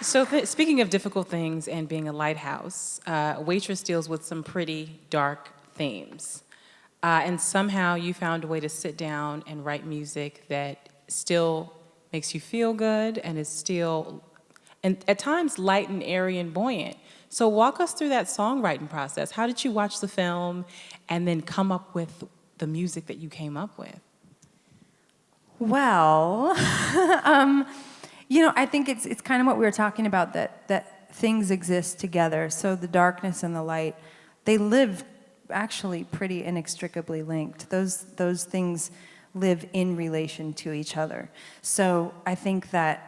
So speaking of difficult things and being a lighthouse, Waitress deals with some pretty dark themes. And somehow you found a way to sit down and write music that still makes you feel good and is still, and at times, light and airy and buoyant. So walk us through that songwriting process. How did you watch the film and then come up with the music that you came up with? Well, I think it's kind of what we were talking about, that things exist together. So the darkness and the light, they live actually pretty inextricably linked. Those things live in relation to each other. So I think that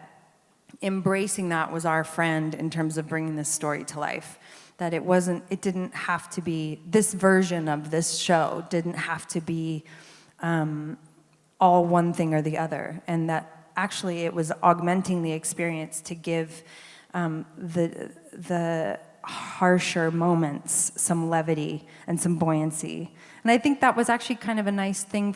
embracing that was our friend in terms of bringing this story to life. That it didn't have to be, this version of this show didn't have to be all one thing or the other, and that actually it was augmenting the experience to give the harsher moments some levity and some buoyancy. And I think that was actually kind of a nice thing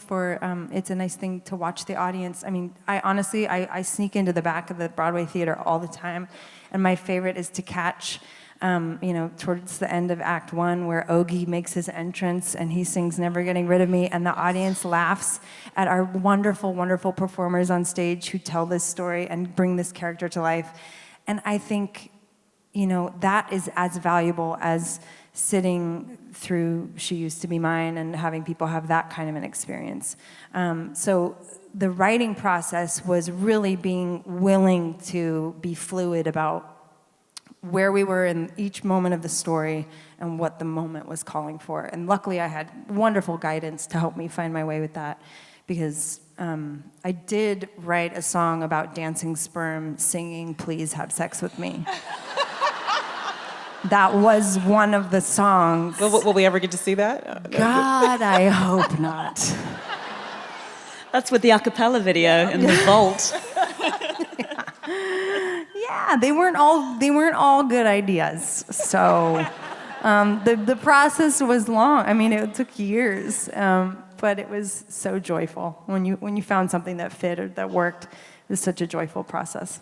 it's a nice thing to watch the audience. I mean, I sneak into the back of the Broadway theater all the time, and my favorite is to catch towards the end of Act 1 where Ogie makes his entrance and he sings Never Getting Rid of Me, and the audience laughs at our wonderful, wonderful performers on stage who tell this story and bring this character to life. And I think, that is as valuable as sitting through She Used to Be Mine and having people have that kind of an experience. So the writing process was really being willing to be fluid about where we were in each moment of the story and what the moment was calling for. And luckily I had wonderful guidance to help me find my way with that, because I did write a song about dancing sperm singing Please Have Sex With Me. That was one of the songs. Will we ever get to see that? God, I hope not. That's with the a cappella video in the vault. Yeah, they weren't all good ideas. So the process was long. I mean, it took years, but it was so joyful when you found something that fit or that worked. It was such a joyful process.